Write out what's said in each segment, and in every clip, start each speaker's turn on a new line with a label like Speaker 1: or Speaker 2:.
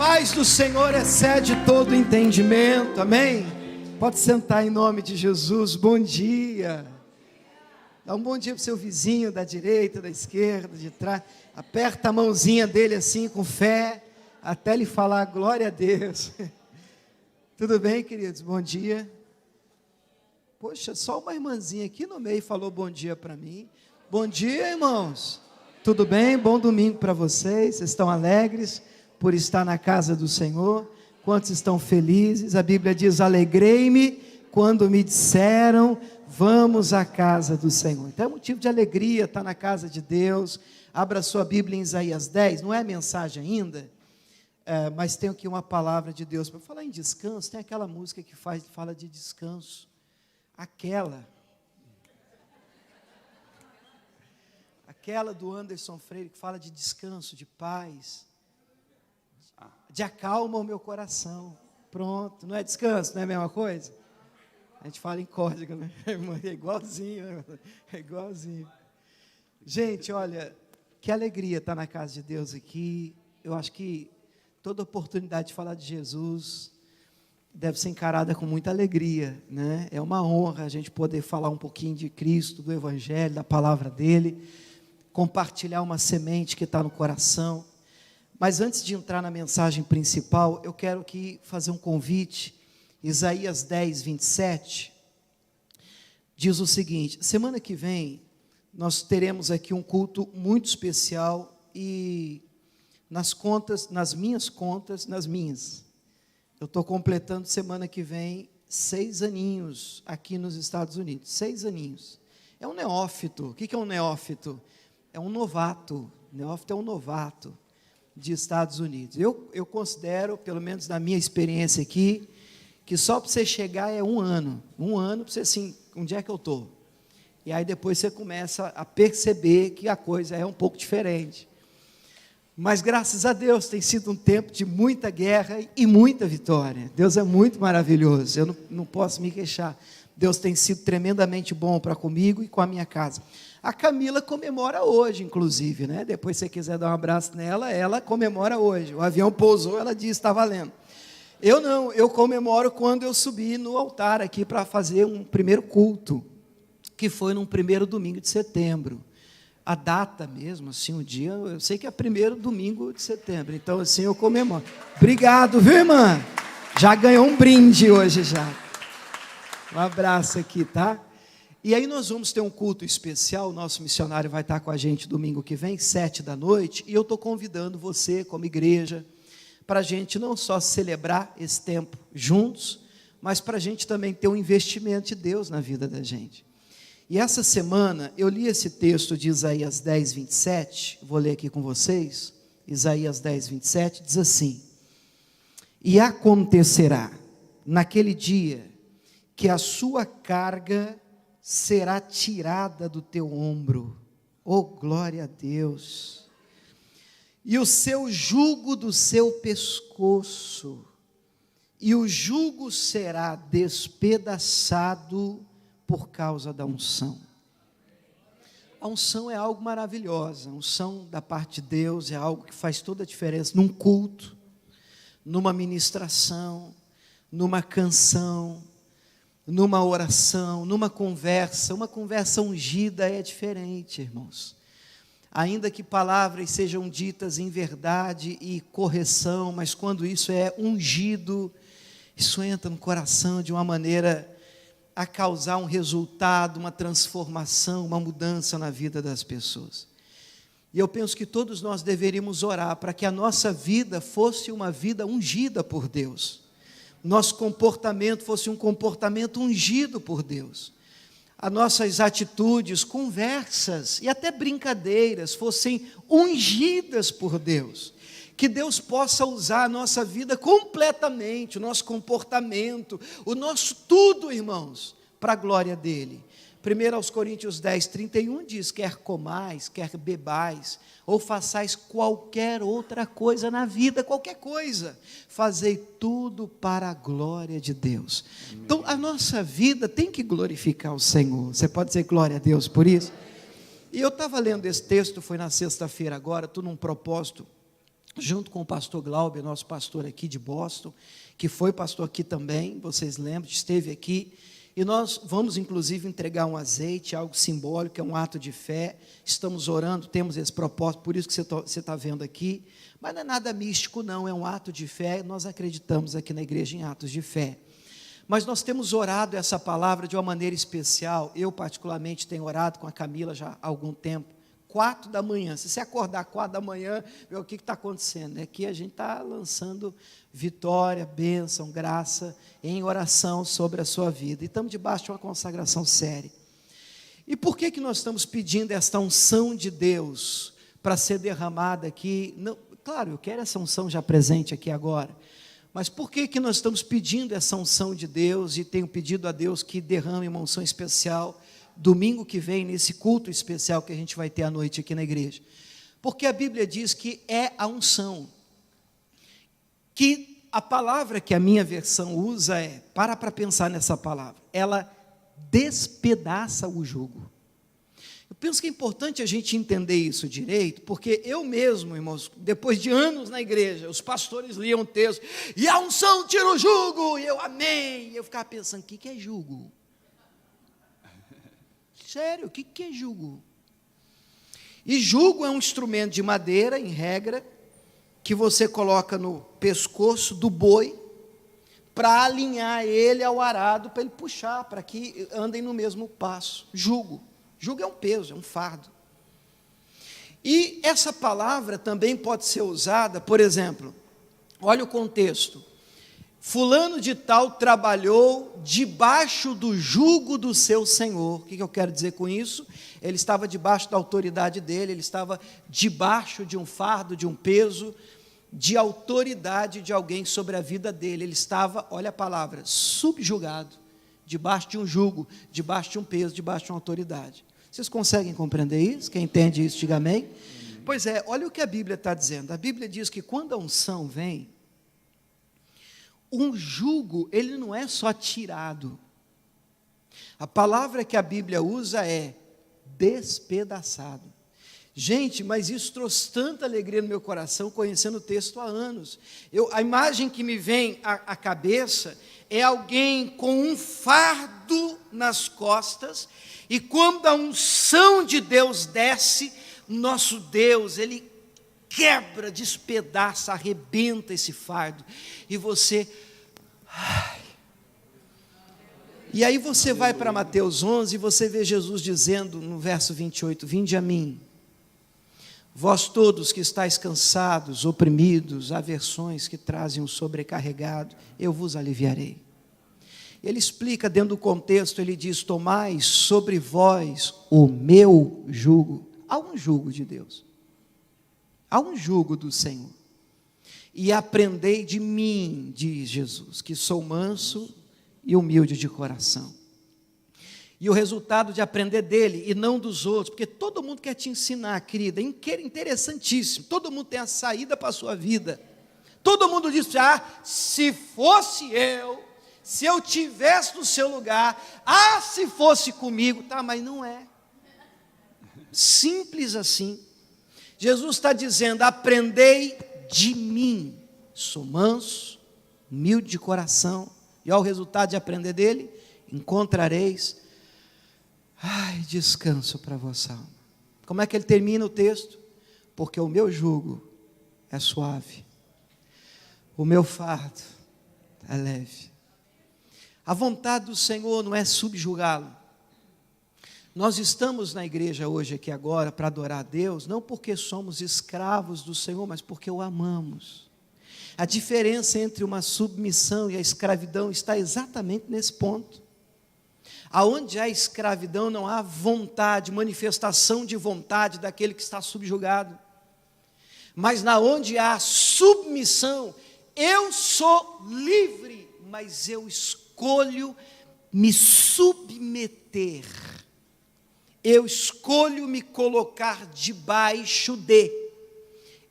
Speaker 1: paz do Senhor excede todo entendimento, amém? Pode sentar em nome de Jesus. Bom dia. Dá um bom dia para o seu vizinho, da direita, da esquerda, de trás. Aperta a mãozinha dele assim, com fé, até ele falar glória a Deus. Tudo bem, queridos? Bom dia. Poxa, só uma irmãzinha aqui no meio falou bom dia para mim. Bom dia, irmãos. Tudo bem? Bom domingo para vocês. Vocês estão alegres por estar na casa do Senhor? Quantos estão felizes? A Bíblia diz: alegrei-me quando me disseram, vamos à casa do Senhor. Então é motivo de alegria estar na casa de Deus. Abra sua Bíblia em Isaías 10, não é mensagem ainda, mas tenho aqui uma palavra de Deus. Para falar em descanso, tem aquela música que fala de descanso. Aquela do Anderson Freire, que fala de descanso, de paz, de acalma o meu coração. Pronto, não é descanso, não é a mesma coisa? A gente fala em código, né? É igualzinho, é igualzinho. Gente, olha, que alegria estar na casa de Deus aqui. Eu acho que toda oportunidade de falar de Jesus deve ser encarada com muita alegria, né? É uma honra a gente poder falar um pouquinho de Cristo, do Evangelho, da palavra dele, compartilhar uma semente que está no coração. Mas antes de entrar na mensagem principal, eu quero aqui fazer um convite. Isaías 10, 27, diz o seguinte: semana que vem, nós teremos aqui um culto muito especial, e nas minhas, eu estou completando semana que vem 6 aninhos aqui nos Estados Unidos, 6 aninhos. É um neófito. O que é um neófito? É um novato. Neófito é um novato de Estados Unidos. Eu considero, pelo menos na minha experiência aqui, que só para você chegar é um ano para você assim, onde é que eu estou? E aí depois você começa a perceber que a coisa é um pouco diferente. Mas graças a Deus tem sido um tempo de muita guerra e muita vitória. Deus é muito maravilhoso, eu não posso me queixar. Deus tem sido tremendamente bom para comigo e com a minha casa. A Camila comemora hoje, inclusive, né? Depois, se você quiser dar um abraço nela, ela comemora hoje. O avião pousou, ela disse, está valendo. Eu não, eu comemoro quando eu subi no altar aqui para fazer um primeiro culto, que foi num primeiro domingo de setembro. A data mesmo, assim, o dia, eu sei que é primeiro domingo de setembro, então assim eu comemoro. Obrigado, viu, irmã? Já ganhou um brinde hoje já. Um abraço aqui, tá? E aí nós vamos ter um culto especial, o nosso missionário vai estar com a gente domingo que vem, 19h, e eu estou convidando você, como igreja, para a gente não só celebrar esse tempo juntos, mas para a gente também ter um investimento de Deus na vida da gente. E essa semana, eu li esse texto de Isaías 10, 27, vou ler aqui com vocês, Isaías 10, 27, diz assim: e acontecerá, naquele dia, que a sua carga será tirada do teu ombro, oh glória a Deus, e o seu jugo do seu pescoço, e o jugo será despedaçado por causa da unção. A unção é algo maravilhoso, a unção da parte de Deus é algo que faz toda a diferença num culto, numa ministração, numa canção, numa oração, numa conversa. Uma conversa ungida é diferente, irmãos. Ainda que palavras sejam ditas em verdade e correção, mas quando isso é ungido, isso entra no coração de uma maneira a causar um resultado, uma transformação, uma mudança na vida das pessoas. E eu penso que todos nós deveríamos orar para que a nossa vida fosse uma vida ungida por Deus. Nosso comportamento fosse um comportamento ungido por Deus. As nossas atitudes, conversas e até brincadeiras fossem ungidas por Deus. Que Deus possa usar a nossa vida completamente, o nosso comportamento, o nosso tudo, irmãos, para a glória dEle. 1 Coríntios 10, 31 diz: quer comais, quer bebais, ou façais qualquer outra coisa na vida, qualquer coisa, fazei tudo para a glória de Deus. Então a nossa vida tem que glorificar o Senhor. Você pode dizer glória a Deus por isso? E eu estava lendo esse texto, foi na sexta-feira agora, estou num propósito junto com o pastor Glauber, nosso pastor aqui de Boston, que foi pastor aqui também, vocês lembram, esteve aqui, e nós vamos inclusive entregar um azeite, algo simbólico, é um ato de fé, estamos orando, temos esse propósito, por isso que você está vendo aqui, mas não é nada místico não, é um ato de fé, nós acreditamos aqui na igreja em atos de fé. Mas nós temos orado essa palavra de uma maneira especial, eu particularmente tenho orado com a Camila já há algum tempo, 4 da manhã, se você acordar 4 da manhã, vê o que está acontecendo, aqui a gente está lançando vitória, bênção, graça, em oração sobre a sua vida, e estamos debaixo de uma consagração séria. E por que nós estamos pedindo esta unção de Deus, para ser derramada aqui, não, claro, eu quero essa unção já presente aqui agora, mas por que nós estamos pedindo essa unção de Deus, e tenho pedido a Deus que derrame uma unção especial, domingo que vem, nesse culto especial que a gente vai ter à noite aqui na igreja, porque a Bíblia diz que é a unção, que a palavra que a minha versão usa para pensar nessa palavra, ela despedaça o jugo. Eu penso que é importante a gente entender isso direito, porque eu mesmo, irmãos, depois de anos na igreja, os pastores liam o texto, e a unção tira o jugo, e eu amém, e eu ficava pensando, o que é jugo? Sério, o que é jugo? E jugo é um instrumento de madeira, em regra, que você coloca no pescoço do boi, para alinhar ele ao arado, para ele puxar, para que andem no mesmo passo. Jugo. Jugo é um peso, é um fardo. E essa palavra também pode ser usada, por exemplo, olha o contexto. Fulano de tal trabalhou debaixo do jugo do seu senhor. O que eu quero dizer com isso? Ele estava debaixo da autoridade dele, ele estava debaixo de um fardo, de um peso, de autoridade de alguém sobre a vida dele. Ele estava, olha a palavra, subjugado, debaixo de um jugo, debaixo de um peso, debaixo de uma autoridade. Vocês conseguem compreender isso? Quem entende isso, diga amém. Pois é, olha o que a Bíblia está dizendo. A Bíblia diz que quando a unção vem, um jugo, ele não é só tirado. A palavra que a Bíblia usa é despedaçado. Gente, mas isso trouxe tanta alegria no meu coração, conhecendo o texto há anos. A imagem que me vem à cabeça é alguém com um fardo nas costas, e quando a unção de Deus desce, nosso Deus, Ele quebra, despedaça, arrebenta esse fardo, e você... E aí você vai para Mateus 11, e você vê Jesus dizendo no verso 28, vinde a mim, vós todos que estáis cansados, oprimidos, aversões que trazem o sobrecarregado, eu vos aliviarei. Ele explica dentro do contexto, ele diz, tomai sobre vós o meu jugo. Há um jugo de Deus, há um jugo do Senhor, e aprendei de mim, diz Jesus, que sou manso e humilde de coração. E o resultado de aprender dele e não dos outros, porque todo mundo quer te ensinar, querida, é interessantíssimo, todo mundo tem a saída para a sua vida, todo mundo diz, se fosse eu, se eu tivesse no seu lugar, se fosse comigo, tá, mas não é, simples assim. Jesus está dizendo, aprendei de mim, sou manso, humilde de coração, e ao resultado de aprender dele, encontrareis descanso para a vossa alma. Como é que ele termina o texto? Porque o meu jugo é suave, o meu fardo é leve. A vontade do Senhor não é subjugá-lo. Nós estamos na igreja hoje aqui agora para adorar a Deus, não porque somos escravos do Senhor, mas porque o amamos. A diferença entre uma submissão e a escravidão está exatamente nesse ponto. Aonde há escravidão não há vontade, manifestação de vontade daquele que está subjugado. Mas na onde há submissão, eu sou livre, mas eu escolho me submeter. Eu escolho me colocar debaixo de.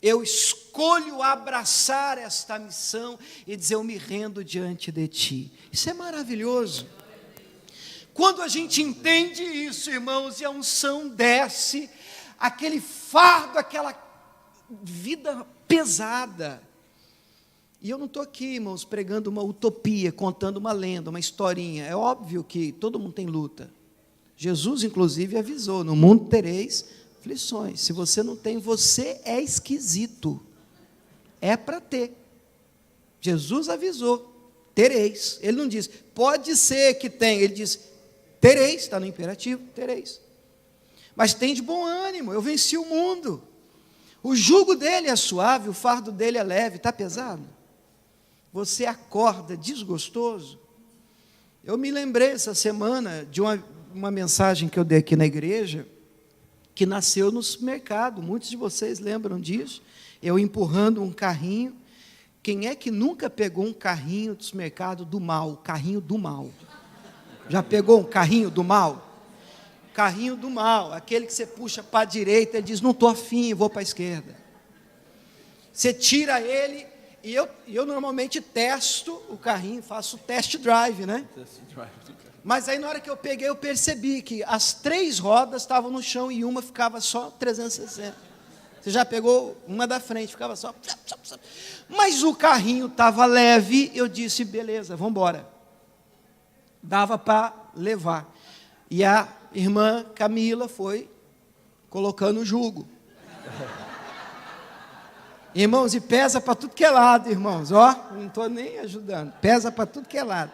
Speaker 1: Eu escolho abraçar esta missão e dizer, eu me rendo diante de ti. Isso é maravilhoso. Quando a gente entende isso, irmãos, e a unção desce, aquele fardo, aquela vida pesada. E eu não estou aqui, irmãos, pregando uma utopia, contando uma lenda, uma historinha. É óbvio que todo mundo tem luta. Jesus, inclusive, avisou: no mundo tereis aflições. Se você não tem, você é esquisito. É para ter. Jesus avisou: tereis. Ele não diz, pode ser que tenha. Ele diz, tereis, está no imperativo, tereis. Mas tem de bom ânimo, eu venci o mundo. O jugo dele é suave, o fardo dele é leve. Está pesado? Você acorda desgostoso? Eu me lembrei essa semana de uma mensagem que eu dei aqui na igreja, que nasceu no supermercado. Muitos de vocês lembram disso. Eu empurrando um carrinho. Quem é que nunca pegou um carrinho do supermercado do mal? Carrinho do mal. Já pegou um carrinho do mal? Carrinho do mal, aquele que você puxa para a direita e diz, não estou afim, vou para a esquerda. Você tira ele, e eu normalmente testo o carrinho, faço test drive, né? Mas aí na hora que eu peguei, eu percebi que as 3 rodas estavam no chão e uma ficava só 360. Você já pegou uma da frente, ficava só... Mas o carrinho estava leve, eu disse, beleza, vamos embora. Dava para levar. E a irmã Camila foi colocando o jugo. Irmãos, e pesa para tudo que é lado, irmãos. Ó, não estou nem ajudando. Pesa para tudo que é lado.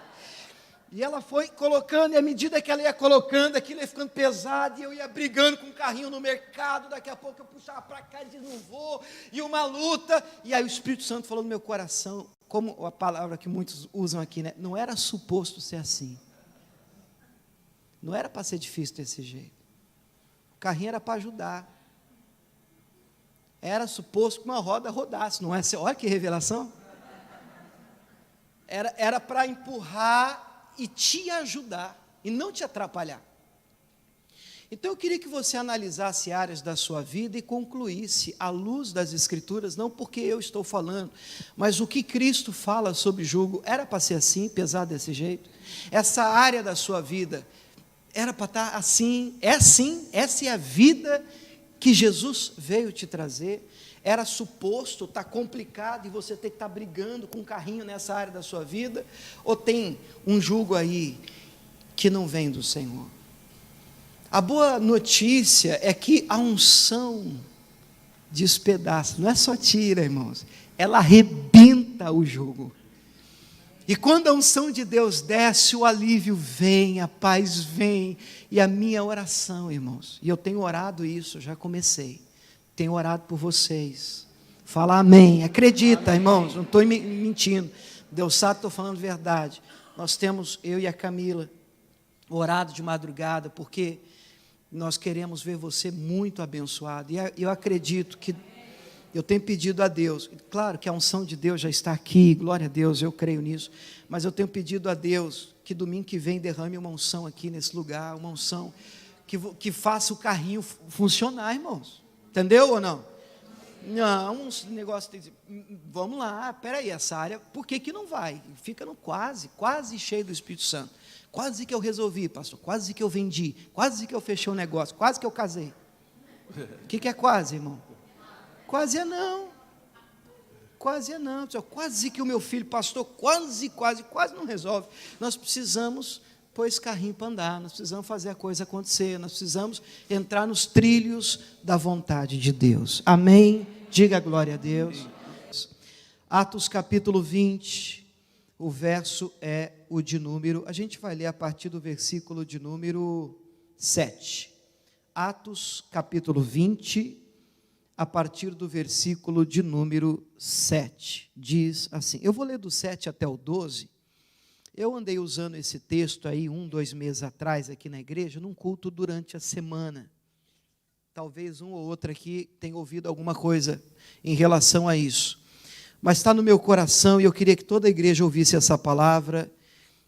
Speaker 1: E ela foi colocando, e à medida que ela ia colocando, aquilo ia ficando pesado, e eu ia brigando com o carrinho no mercado, daqui a pouco eu puxava para cá e dizia, não vou, e uma luta. E aí o Espírito Santo falou no meu coração, como a palavra que muitos usam aqui, né? Não era suposto ser assim. Não era para ser difícil desse jeito. O carrinho era para ajudar. Era suposto que uma roda rodasse, não é? Olha que revelação. Era para empurrar e te ajudar, e não te atrapalhar. Então eu queria que você analisasse áreas da sua vida e concluísse, à luz das Escrituras, não porque eu estou falando, mas o que Cristo fala sobre jugo, era para ser assim, pesado desse jeito? Essa área da sua vida, era para estar assim, essa é a vida que Jesus veio te trazer. Era suposto estar complicado e você ter que estar brigando com um carrinho nessa área da sua vida? Ou tem um jugo aí que não vem do Senhor? A boa notícia é que a unção despedaça, não é só tira, irmãos, ela arrebenta o jugo. E quando a unção de Deus desce, o alívio vem, a paz vem. E a minha oração, irmãos, e eu tenho orado isso, já comecei, tenho orado por vocês. Fala amém, acredita, amém, irmãos, não estou mentindo. Deus sabe, estou falando verdade. Nós temos, eu e a Camila, orado de madrugada, porque nós queremos ver você muito abençoado. E eu acredito que eu tenho pedido a Deus, claro que a unção de Deus já está aqui, glória a Deus, eu creio nisso, mas eu tenho pedido a Deus que domingo que vem derrame uma unção aqui nesse lugar, uma unção que faça o carrinho funcionar, irmãos. Entendeu ou não? Não, um negócio tem que dizer, vamos lá, peraí, essa área, por que não vai? Fica no quase cheio do Espírito Santo. Quase que eu resolvi, pastor, quase que eu vendi, quase que eu fechei o negócio, quase que eu casei. O que é quase, irmão? Quase é não. Quase é não. Quase que o meu filho, pastor, quase não resolve. Nós precisamos pôr esse carrinho para andar, nós precisamos fazer a coisa acontecer, nós precisamos entrar nos trilhos da vontade de Deus. Amém? Diga glória a Deus. Atos capítulo 20, o verso é o de número, a gente vai ler a partir do versículo de número 7. Atos capítulo 20, a partir do versículo de número 7, diz assim, eu vou ler do 7 até o 12, eu andei usando esse texto aí 2 meses atrás aqui na igreja, num culto durante a semana, talvez um ou outro aqui tenha ouvido alguma coisa em relação a isso, mas está no meu coração e eu queria que toda a igreja ouvisse essa palavra.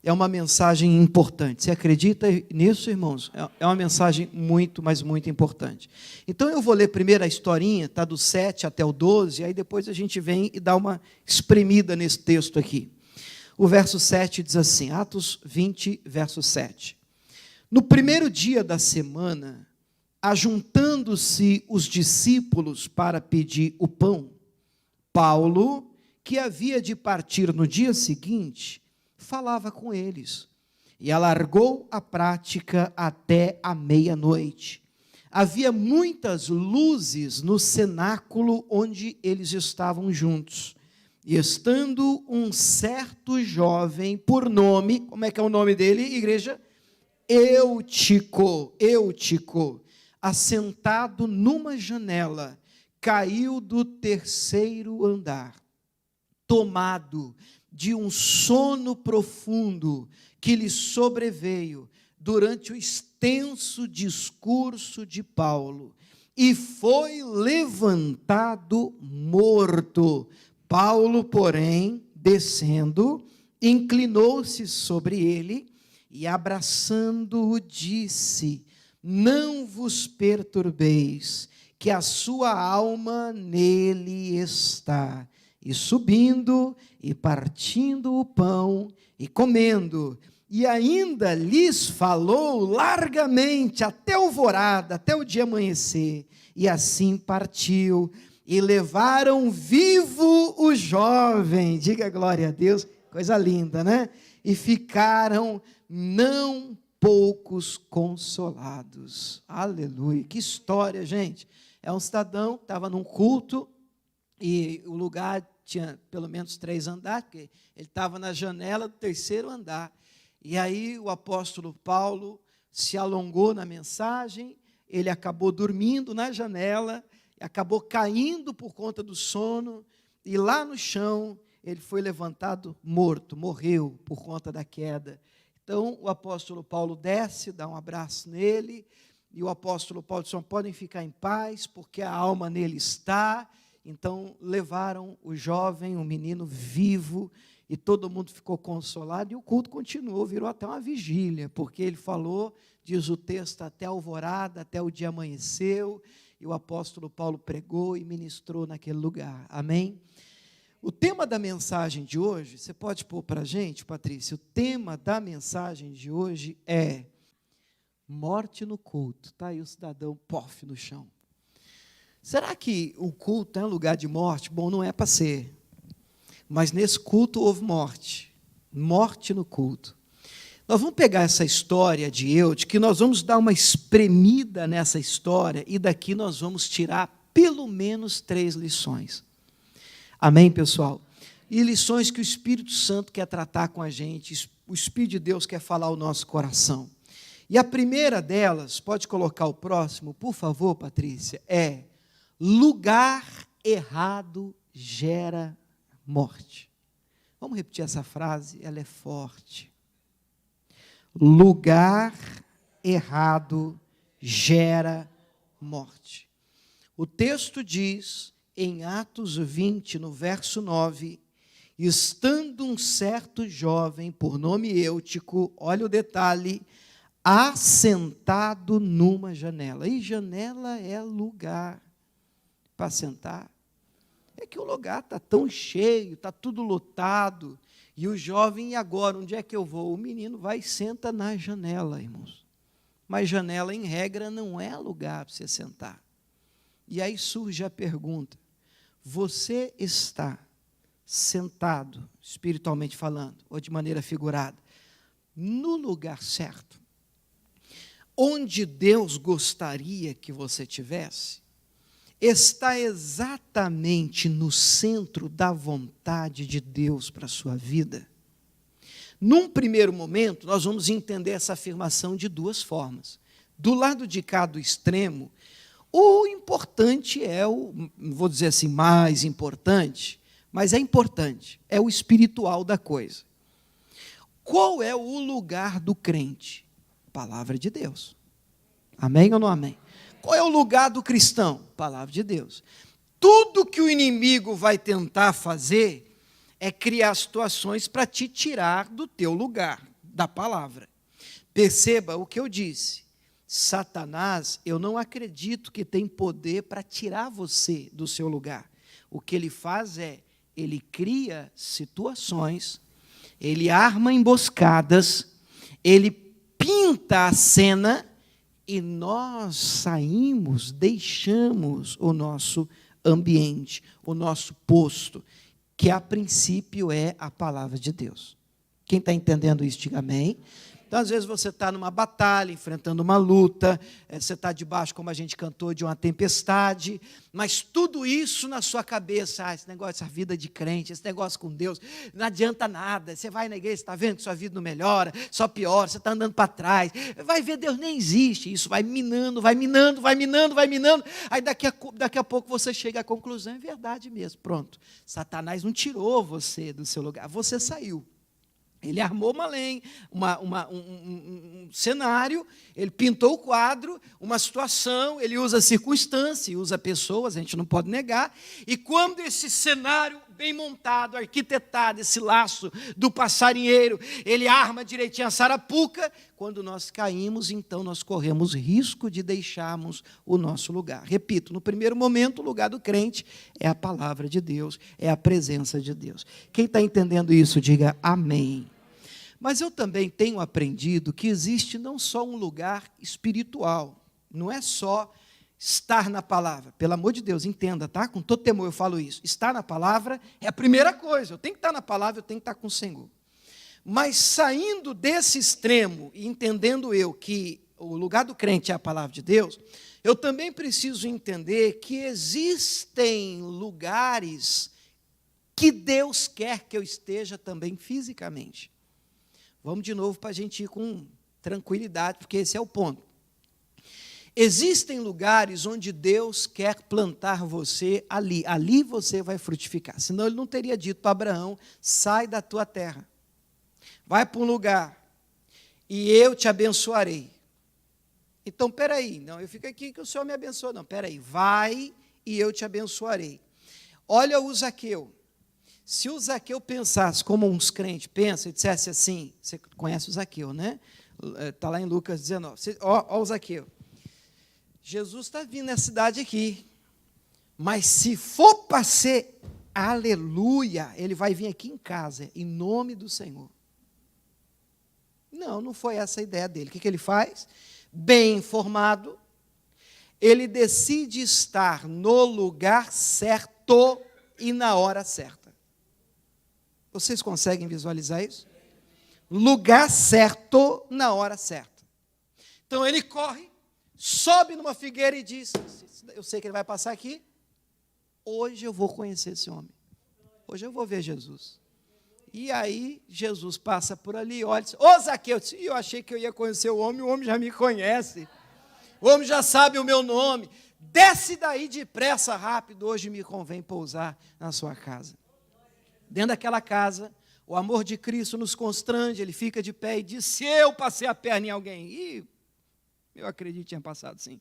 Speaker 1: É uma mensagem importante. Você acredita nisso, irmãos? É uma mensagem muito, mas muito importante. Então, eu vou ler primeiro a historinha, está do 7 até o 12, aí depois a gente vem e dá uma espremida nesse texto aqui. O verso 7 diz assim, Atos 20, verso 7. No primeiro dia da semana, Ajuntando-se os discípulos para pedir o pão, Paulo, que havia de partir no dia seguinte, falava com eles e alargou a prática até a meia-noite. Havia muitas luzes no cenáculo onde eles estavam juntos. E estando um certo jovem, por nome, como é que é o nome dele, igreja? Eutico, assentado numa janela, caiu do terceiro andar, tomado de um sono profundo que lhe sobreveio durante o extenso discurso de Paulo, e foi levantado morto. Paulo, porém, descendo, inclinou-se sobre ele e, abraçando-o, disse: não vos perturbeis, que a sua alma nele está. E subindo, e partindo o pão, e comendo, e ainda lhes falou largamente, até alvorada, até o dia amanhecer, e assim partiu, e levaram vivo o jovem, diga glória a Deus, coisa linda, né? E ficaram não poucos consolados. Aleluia, que história, gente. É um cidadão, estava num culto, e o lugar tinha pelo menos 3 andares, porque ele estava na janela do terceiro andar. E aí o apóstolo Paulo se alongou na mensagem, ele acabou dormindo na janela, acabou caindo por conta do sono, e lá no chão ele foi levantado morto, morreu por conta da queda. Então o apóstolo Paulo desce, dá um abraço nele, e o apóstolo Paulo disse: podem ficar em paz, porque a alma nele está. Então levaram o jovem, o menino vivo, e todo mundo ficou consolado, e o culto continuou, virou até uma vigília, porque ele falou, diz o texto, até a alvorada, até o dia amanheceu, e o apóstolo Paulo pregou e ministrou naquele lugar. Amém? O tema da mensagem de hoje, você pode pôr para a gente, Patrícia, o tema da mensagem de hoje é morte no culto. Está aí o cidadão, pof, no chão. Será que o culto é um lugar de morte? Bom, não é para ser. Mas nesse culto houve morte. Morte no culto. Nós vamos pegar essa história de Eutico, que nós vamos dar uma espremida nessa história, e daqui nós vamos tirar pelo menos 3 lições. Amém, pessoal? E lições que o Espírito Santo quer tratar com a gente, o Espírito de Deus quer falar ao nosso coração. E a primeira delas, pode colocar o próximo, por favor, Patrícia, é: lugar errado gera morte. Vamos repetir essa frase, ela é forte. Lugar errado gera morte. O texto diz, em Atos 20, no verso 9, estando um certo jovem, por nome Eutico, olha o detalhe, assentado numa janela. E janela é lugar para sentar. É que o lugar está tão cheio, está tudo lotado, e o jovem, e agora, onde é que eu vou? O menino vai e senta na janela, irmãos. Mas janela, em regra, não é lugar para você sentar. E aí surge a pergunta: você está sentado, espiritualmente falando, ou de maneira figurada, no lugar certo? Onde Deus gostaria que você tivesse? Está exatamente no centro da vontade de Deus para a sua vida? Num primeiro momento, nós vamos entender essa afirmação de 2 formas. Do lado de cá do extremo, o importante é não vou dizer assim mais importante, mas é importante, é o espiritual da coisa. Qual é o lugar do crente? Palavra de Deus. Amém ou não amém? Qual é o lugar do cristão? Palavra de Deus. Tudo que o inimigo vai tentar fazer é criar situações para te tirar do teu lugar, da palavra. Perceba o que eu disse. Satanás, eu não acredito que tem poder para tirar você do seu lugar. O que ele faz é, ele cria situações, ele arma emboscadas, ele pinta a cena, e nós saímos, deixamos o nosso ambiente, o nosso posto, que a princípio é a palavra de Deus. Quem está entendendo isso, diga amém. Então, às vezes, você está numa batalha, enfrentando uma luta, você está debaixo, como a gente cantou, de uma tempestade, mas tudo isso na sua cabeça, esse negócio, essa vida de crente, esse negócio com Deus, não adianta nada, você vai na igreja, está vendo que sua vida não melhora, só piora, você está andando para trás, vai ver, Deus nem existe, isso vai minando, aí daqui a pouco você chega à conclusão, é verdade mesmo, pronto, Satanás não tirou você do seu lugar, você saiu. Ele armou um cenário, ele pintou o quadro, uma situação, ele usa circunstância, usa pessoas, a gente não pode negar, e quando esse cenário bem montado, arquitetado, esse laço do passarinheiro, ele arma direitinho a sarapuca, quando nós caímos, então nós corremos risco de deixarmos o nosso lugar. Repito, no primeiro momento, o lugar do crente é a palavra de Deus, é a presença de Deus. Quem está entendendo isso, diga amém. Mas eu também tenho aprendido que existe não só um lugar espiritual, não é só estar na palavra. Pelo amor de Deus, entenda, tá? Com todo temor eu falo isso. Estar na palavra é a primeira coisa. Eu tenho que estar na palavra, eu tenho que estar com o Senhor. Mas saindo desse extremo e entendendo eu que o lugar do crente é a palavra de Deus, eu também preciso entender que existem lugares que Deus quer que eu esteja também fisicamente. Vamos de novo para a gente ir com tranquilidade, porque esse é o ponto. Existem lugares onde Deus quer plantar você ali. Ali você vai frutificar. Senão Ele não teria dito para Abraão, sai da tua terra. Vai para um lugar e eu te abençoarei. Então, peraí, não, eu fico aqui que o Senhor me abençoa. Não, peraí, vai e eu te abençoarei. Olha o Zaqueu. Se o Zaqueu pensasse como uns crentes pensam e dissesse assim, você conhece o Zaqueu, né? Está lá em Lucas 19. Ó o Zaqueu. Jesus está vindo nessa cidade aqui, mas se for para ser aleluia, ele vai vir aqui em casa, em nome do Senhor. Não foi essa a ideia dele. O que ele faz? Bem informado, ele decide estar no lugar certo e na hora certa. Vocês conseguem visualizar isso? Lugar certo na hora certa. Então ele corre, sobe numa figueira e diz, eu sei que ele vai passar aqui, hoje eu vou conhecer esse homem. Hoje eu vou ver Jesus. E aí, Jesus passa por ali, olha e diz, ô Zaqueu, eu achei que eu ia conhecer o homem já me conhece. O homem já sabe o meu nome. Desce daí depressa, rápido, hoje me convém pousar na sua casa. Dentro daquela casa, o amor de Cristo nos constrange, ele fica de pé e diz, se eu passei a perna em alguém, e eu acredito que tinha passado sim,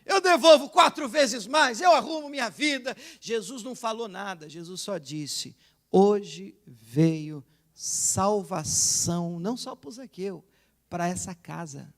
Speaker 1: eu devolvo 4 vezes mais, eu arrumo minha vida. Jesus não falou nada, Jesus só disse, hoje veio salvação, não só para o Zaqueu, para essa casa.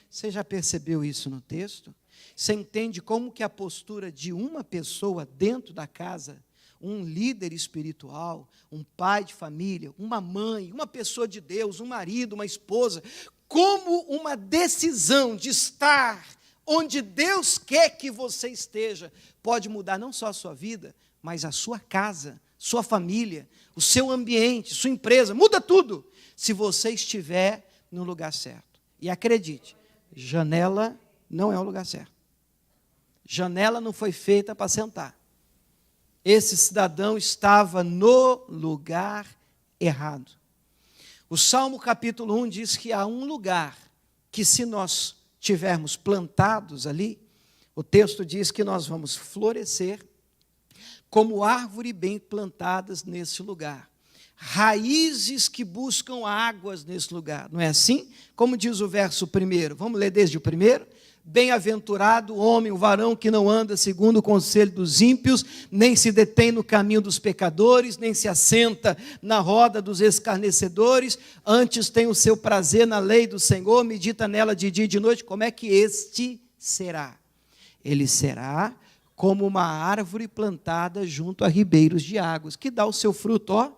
Speaker 1: Você já percebeu isso no texto? Você entende como que a postura de uma pessoa dentro da casa, um líder espiritual, um pai de família, uma mãe, uma pessoa de Deus, um marido, uma esposa, como uma decisão de estar onde Deus quer que você esteja, pode mudar não só a sua vida, mas a sua casa, sua família, o seu ambiente, sua empresa, muda tudo, se você estiver no lugar certo. E acredite, janela não é o lugar certo. Janela não foi feita para sentar. Esse cidadão estava no lugar errado. O Salmo capítulo 1 diz que há um lugar que, se nós tivermos plantados ali, o texto diz que nós vamos florescer como árvore bem plantadas nesse lugar. Raízes que buscam águas nesse lugar. Não é assim? Como diz o verso 1. Vamos ler desde o 1? Bem-aventurado o homem, o varão que não anda segundo o conselho dos ímpios, nem se detém no caminho dos pecadores, nem se assenta na roda dos escarnecedores, antes tem o seu prazer na lei do Senhor, medita nela de dia e de noite. Como é que este será? Ele será como uma árvore plantada junto a ribeiros de águas, que dá o seu fruto,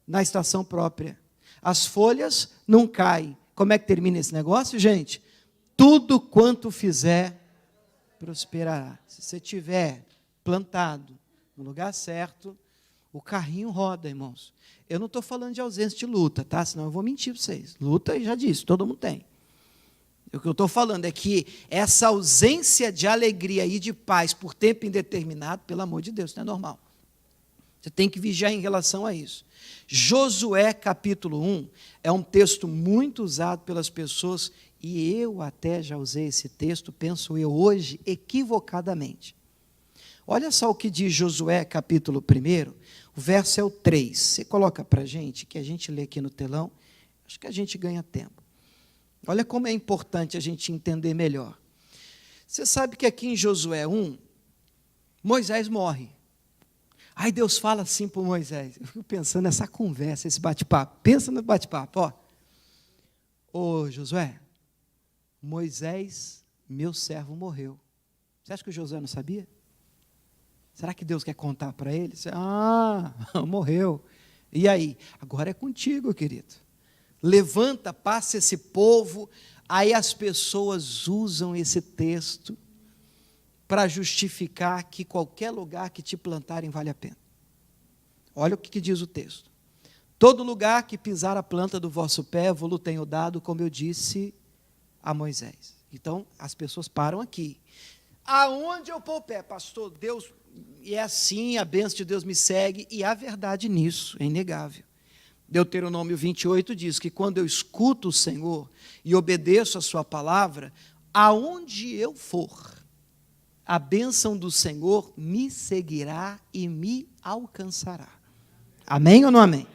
Speaker 1: na estação própria. As folhas não caem. Como é que termina esse negócio, gente? tudo quanto fizer prosperará. Se você tiver plantado no lugar certo, o carrinho roda, irmãos. Eu não estou falando de ausência de luta, tá? Senão eu vou mentir para vocês. Luta, eu já disse, todo mundo tem. O que eu estou falando é que essa ausência de alegria e de paz por tempo indeterminado, pelo amor de Deus, não é normal. Você tem que vigiar em relação a isso. Josué, capítulo 1, é um texto muito usado pelas pessoas, e eu até já usei esse texto, penso eu hoje, equivocadamente. Olha só o que diz Josué, capítulo 1, o verso é o 3. Você coloca para a gente, que a gente lê aqui no telão, acho que a gente ganha tempo. Olha como é importante a gente entender melhor. Você sabe que aqui em Josué 1, Moisés morre. Aí Deus fala assim para Moisés, eu fico pensando nessa conversa, esse bate-papo. Pensa no bate-papo, ó. Ô Josué, Moisés, meu servo, morreu. Você acha que o Josué não sabia? Será que Deus quer contar para ele? Morreu. E aí? Agora é contigo, querido. Levanta, passa esse povo. Aí as pessoas usam esse texto para justificar que qualquer lugar que te plantarem vale a pena. Olha o que diz o texto. Todo lugar que pisar a planta do vosso pé, vou-lo tenho dado, como eu disse a Moisés. Então, as pessoas param aqui. Aonde eu pôr o pé, pastor? Deus, e é assim, a bênção de Deus me segue, e há verdade nisso, é inegável. Deuteronômio 28 diz que quando eu escuto o Senhor e obedeço a sua palavra, aonde eu for, a bênção do Senhor me seguirá e me alcançará. Amém ou não amém?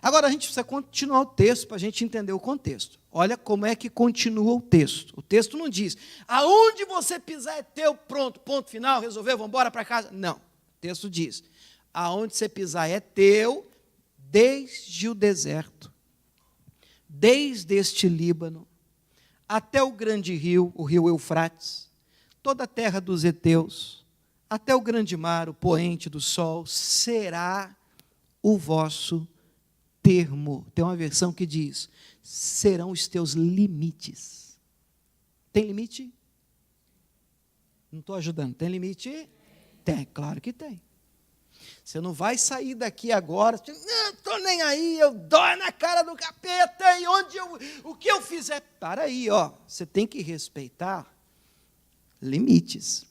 Speaker 1: Agora a gente precisa continuar o texto para a gente entender o contexto. Olha como é que continua o texto. O texto não diz, aonde você pisar é teu, pronto, ponto final, resolveu, vamos embora para casa. Não, o texto diz, aonde você pisar é teu, desde o deserto, desde este Líbano, até o grande rio, o rio Eufrates, toda a terra dos heteus, até o grande mar, o poente do sol, será o vosso termo. Tem uma versão que diz, serão os teus limites. Tem limite? Não estou ajudando. Tem limite? Tem, claro que tem. Você não vai sair daqui agora, não estou nem aí, eu dou na cara do capeta, e o que eu fizer? Para aí, ó, você tem que respeitar limites.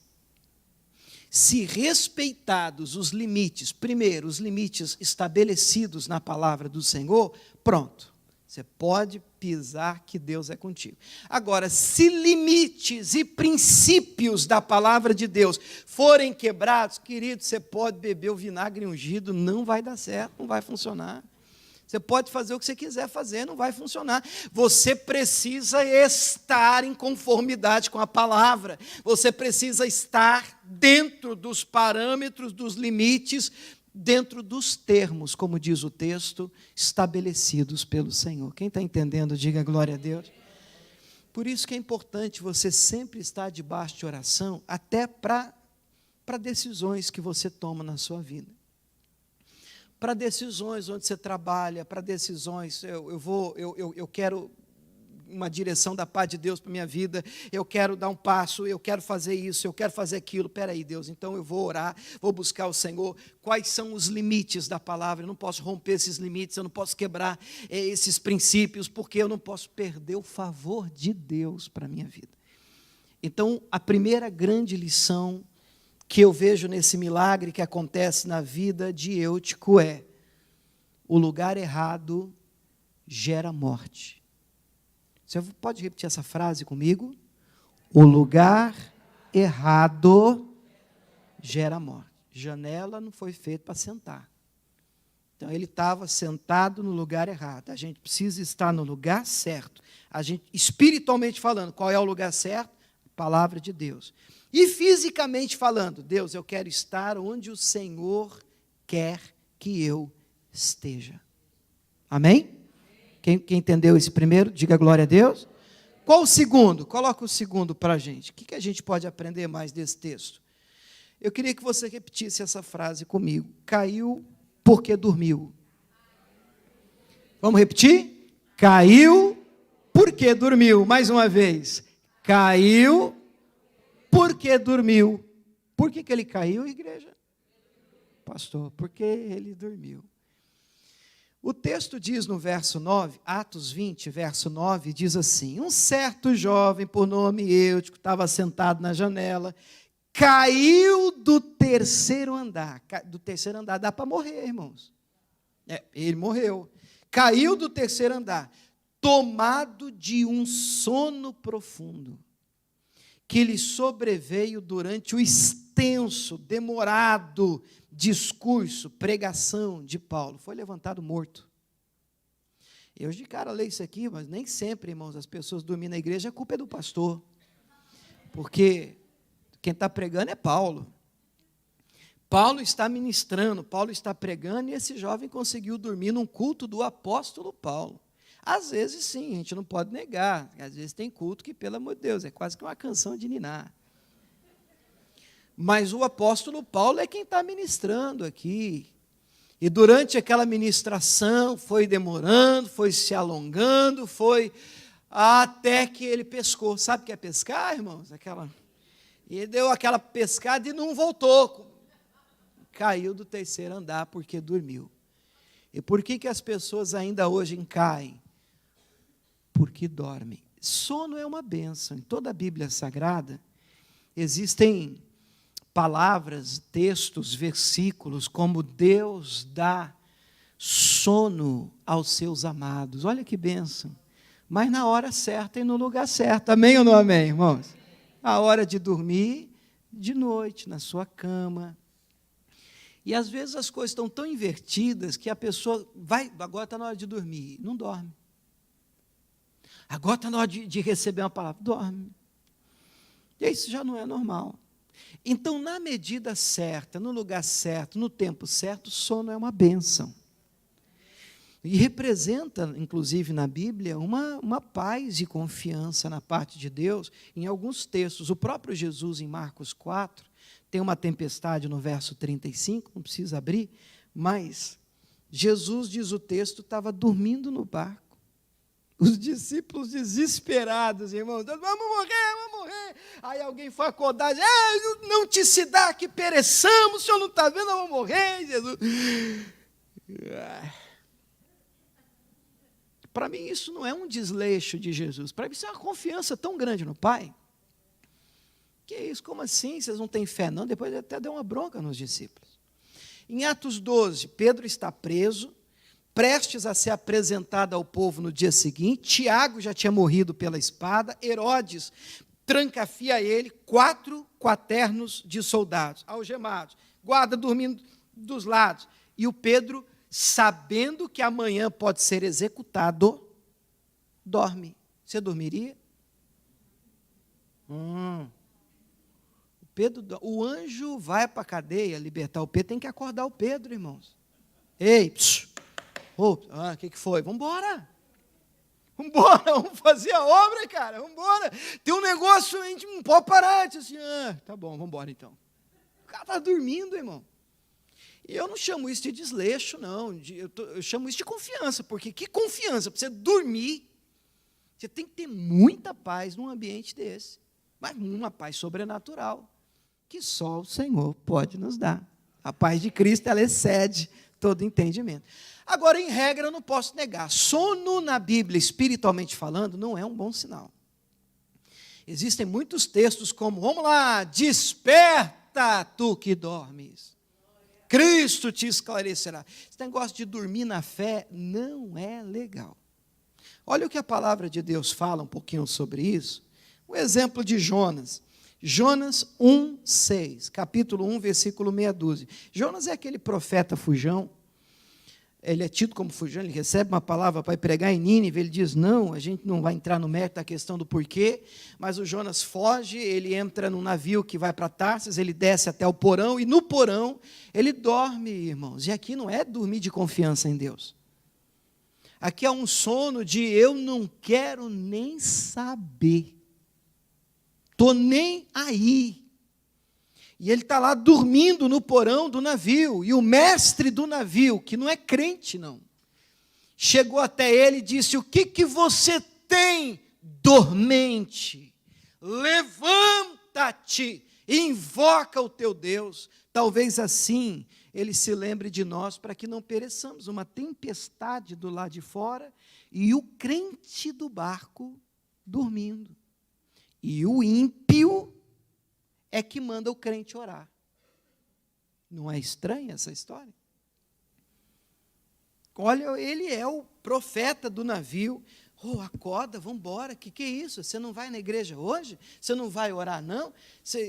Speaker 1: Se respeitados os limites, primeiro, os limites estabelecidos na palavra do Senhor, pronto, você pode pisar que Deus é contigo. Agora, se limites e princípios da palavra de Deus forem quebrados, querido, você pode beber o vinagre ungido, não vai dar certo, não vai funcionar. Você pode fazer o que você quiser fazer, não vai funcionar. Você precisa estar em conformidade com a palavra. Você precisa estar dentro dos parâmetros, dos limites, dentro dos termos, como diz o texto, estabelecidos pelo Senhor. Quem está entendendo, diga glória a Deus. Por isso que é importante você sempre estar debaixo de oração, até para decisões que você toma na sua vida. Para decisões onde você trabalha, para decisões, eu quero uma direção da paz de Deus para a minha vida, eu quero dar um passo, eu quero fazer isso, eu quero fazer aquilo. Espera aí, Deus, então eu vou orar, vou buscar o Senhor. Quais são os limites da palavra? Eu não posso romper esses limites, eu não posso quebrar esses princípios, porque eu não posso perder o favor de Deus para a minha vida. Então, a primeira grande lição que eu vejo nesse milagre que acontece na vida de Eutico é: o lugar errado gera morte. Você pode repetir essa frase comigo? O lugar errado gera morte. Janela não foi feita para sentar. Então ele estava sentado no lugar errado. A gente precisa estar no lugar certo. A gente, espiritualmente falando, qual é o lugar certo? A palavra de Deus. E fisicamente falando, Deus, eu quero estar onde o Senhor quer que eu esteja. Amém? Quem entendeu esse primeiro, diga glória a Deus. Qual o segundo? Coloca o segundo para a gente. O que a gente pode aprender mais desse texto? Eu queria que você repetisse essa frase comigo. Caiu porque dormiu. Vamos repetir? Caiu porque dormiu. Mais uma vez. Caiu porque dormiu. Por que ele caiu, igreja? Pastor, porque ele dormiu. O texto diz no verso 9, Atos 20, verso 9, diz assim: um certo jovem, por nome Eutico, estava sentado na janela, caiu do terceiro andar. Do terceiro andar dá para morrer, irmãos. Ele morreu. Caiu do terceiro andar, tomado de um sono profundo, que lhe sobreveio durante o extenso, demorado discurso, pregação de Paulo. Foi levantado morto. Eu de cara leio isso aqui, mas nem sempre, irmãos, as pessoas dormem na igreja, a culpa é do pastor. Porque quem está pregando é Paulo. Paulo está ministrando, Paulo está pregando, e esse jovem conseguiu dormir num culto do apóstolo Paulo. Às vezes sim, a gente não pode negar. Às vezes tem culto que, pelo amor de Deus, é quase que uma canção de ninar. Mas o apóstolo Paulo é quem está ministrando aqui. E durante aquela ministração, foi demorando, foi se alongando, foi até que ele pescou. Sabe o que é pescar, irmãos? E deu aquela pescada e não voltou. Caiu do terceiro andar porque dormiu. E por que as pessoas ainda hoje caem? Porque dormem. Sono é uma bênção. Em toda a Bíblia Sagrada existem palavras, textos, versículos, como Deus dá sono aos seus amados. Olha que bênção. Mas na hora certa e no lugar certo. Amém ou não amém, irmãos? A hora de dormir, de noite, na sua cama. E às vezes as coisas estão tão invertidas que a pessoa agora está na hora de dormir, não dorme. Agora está na hora de receber uma palavra, dorme. E isso já não é normal. Então, na medida certa, no lugar certo, no tempo certo, o sono é uma bênção. E representa, inclusive na Bíblia, uma paz e confiança na parte de Deus. Em alguns textos, o próprio Jesus, em Marcos 4, tem uma tempestade no verso 35, não precisa abrir, mas Jesus, diz o texto, estava dormindo no barco. Os discípulos desesperados, irmãos, vamos morrer. Aí alguém foi acordar, não te se dá que pereçamos, o senhor não está vendo, vamos morrer, Jesus. Para mim isso não é um desleixo de Jesus, para mim isso é uma confiança tão grande no Pai. Que isso, como assim, vocês não têm fé não? Depois ele até deu uma bronca nos discípulos. Em Atos 12, Pedro está preso, prestes a ser apresentado ao povo no dia seguinte. Tiago já tinha morrido pela espada. Herodes trancafia ele, 4 quaternos de soldados, algemados, guarda dormindo dos lados. E o Pedro, sabendo que amanhã pode ser executado, dorme. Você dormiria? O anjo vai para a cadeia libertar o Pedro, tem que acordar o Pedro, irmãos. Ei, o que foi? Vamos embora, vamos fazer a obra, cara, vamos embora. Tem um negócio, a gente não pode parar. Assim, tá bom, vamos embora então. O cara está dormindo, irmão. E eu não chamo isso de desleixo, não. Eu chamo isso de confiança, porque que confiança? Para você dormir, você tem que ter muita paz num ambiente desse, mas uma paz sobrenatural, que só o Senhor pode nos dar. A paz de Cristo, ela excede todo entendimento. Agora, em regra, eu não posso negar, sono na Bíblia, espiritualmente falando, não é um bom sinal. Existem muitos textos como, vamos lá, desperta tu que dormes, Cristo te esclarecerá. Esse negócio de dormir na fé não é legal. Olha o que a palavra de Deus fala um pouquinho sobre isso. O exemplo de Jonas. Jonas 1:6, capítulo 1, versículo meia dúzia. Jonas é aquele profeta fujão. Ele é tido como fujão, ele recebe uma palavra para pregar em Nínive, ele diz, não, a gente não vai entrar no mérito da questão do porquê, mas o Jonas foge, ele entra num navio que vai para Tarsis, ele desce até o porão, e no porão ele dorme, irmãos. E aqui não é dormir de confiança em Deus. Aqui é um sono de eu não quero nem saber. Estou nem aí. E ele está lá dormindo no porão do navio. E o mestre do navio, que não é crente, não, chegou até ele e disse, o que você tem dormente? levanta-te, invoca o teu Deus. Talvez assim ele se lembre de nós, para que não pereçamos. Uma tempestade do lado de fora e o crente do barco dormindo. E o ímpio é que manda o crente orar. Não é estranha essa história? Olha, ele é o profeta do navio. Acorda, vamos embora, que é isso? Você não vai na igreja hoje? Você não vai orar, não?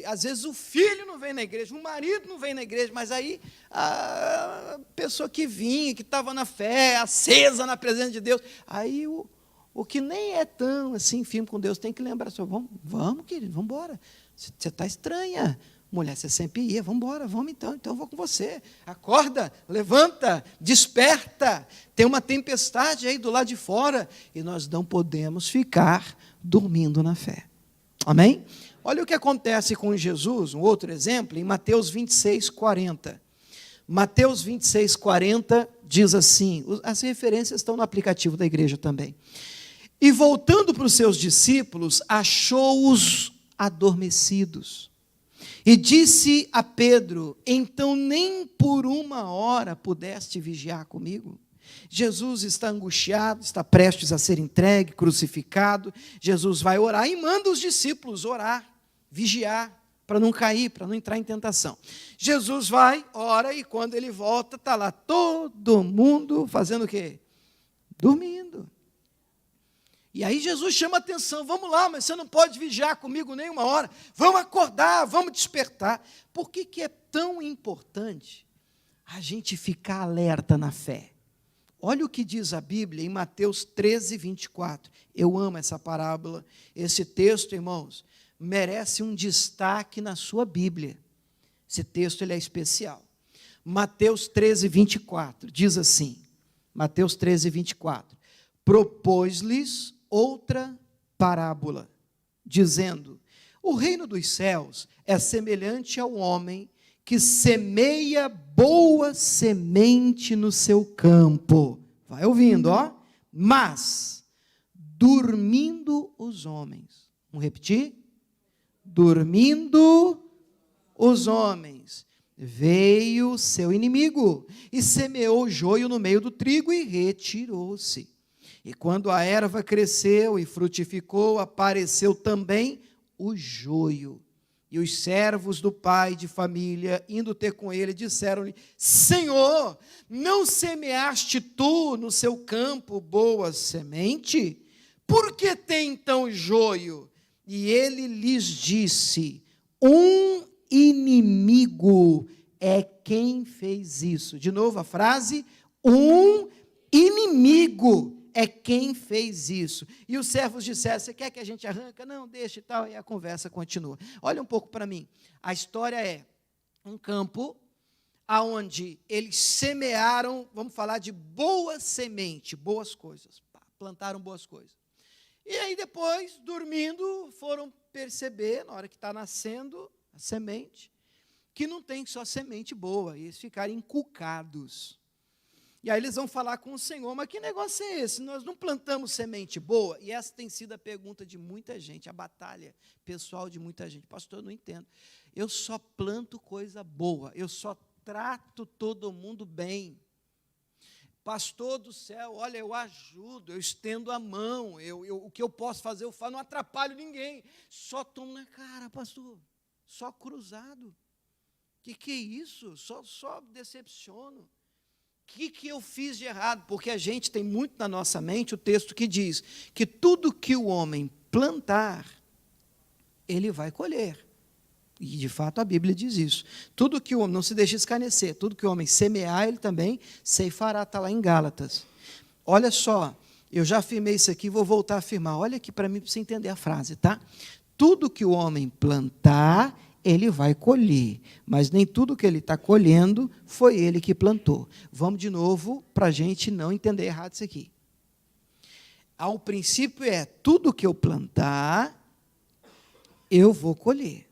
Speaker 1: Às vezes o filho não vem na igreja, o marido não vem na igreja, mas aí a pessoa que vinha, que estava na fé, acesa na presença de Deus, aí o que nem é tão assim firme com Deus, tem que lembrar, vamos querido, vamos embora, você está estranha. Mulher, você sempre ia, vamos embora, vamos então eu vou com você. Acorda, levanta, desperta. Tem uma tempestade aí do lado de fora e nós não podemos ficar dormindo na fé. Amém? Olha o que acontece com Jesus, um outro exemplo, em Mateus 26, 40. Mateus 26, 40 diz assim, as referências estão no aplicativo da igreja também. E voltando para os seus discípulos, achou-os adormecidos. E disse a Pedro, então nem por uma hora pudeste vigiar comigo? Jesus está angustiado, está prestes a ser entregue, crucificado. Jesus vai orar e manda os discípulos orar, vigiar, para não cair, para não entrar em tentação. Jesus vai, ora, e quando ele volta, está lá todo mundo fazendo o quê? Dormindo. E aí Jesus chama a atenção, vamos lá, mas você não pode vigiar comigo nem uma hora, vamos acordar, vamos despertar. Por que é tão importante a gente ficar alerta na fé? Olha o que diz a Bíblia em Mateus 13, 24. Eu amo essa parábola, esse texto, irmãos, merece um destaque na sua Bíblia. Esse texto ele é especial. Mateus 13, 24, diz assim, Mateus 13, 24. Propôs-lhes outra parábola, dizendo, o reino dos céus é semelhante ao homem que semeia boa semente no seu campo. Vai ouvindo, ó. Mas, dormindo os homens. Vamos repetir? Dormindo os homens. Veio seu inimigo e semeou o joio no meio do trigo e retirou-se. E quando a erva cresceu e frutificou, apareceu também o joio. E os servos do pai de família, indo ter com ele, disseram-lhe, Senhor, não semeaste tu no seu campo boa semente? Por que tem então joio? E ele lhes disse, um inimigo é quem fez isso. De novo a frase, um inimigo é quem fez isso. E os servos disseram, você quer que a gente arranca? Não, deixa e tal, e a conversa continua. Olha um pouco para mim, a história é um campo onde eles semearam, vamos falar de boa semente, boas coisas, plantaram boas coisas. E aí depois, dormindo, foram perceber, na hora que está nascendo a semente, que não tem só semente boa, e eles ficaram encucados. E aí eles vão falar com o Senhor, mas que negócio é esse? Nós não plantamos semente boa? E essa tem sido a pergunta de muita gente, a batalha pessoal de muita gente. Pastor, eu não entendo. Eu só planto coisa boa, eu só trato todo mundo bem. Pastor do céu, olha, eu ajudo, eu estendo a mão, o que eu posso fazer, eu faço, não atrapalho ninguém. Só tomo na cara, pastor, só cruzado. Que é isso? Só decepciono. O que eu fiz de errado? Porque a gente tem muito na nossa mente o texto que diz que tudo que o homem plantar, ele vai colher. E, de fato, a Bíblia diz isso. Tudo que o homem, não se deixe escarnecer, tudo que o homem semear, ele também ceifará, está lá em Gálatas. Olha só, eu já afirmei isso aqui, vou voltar a afirmar. Olha aqui para mim, para você entender a frase, tá? Tudo que o homem plantar, ele vai colher, mas nem tudo que ele está colhendo foi ele que plantou. Vamos de novo, para a gente não entender errado isso aqui. O princípio é, tudo que eu plantar, eu vou colher.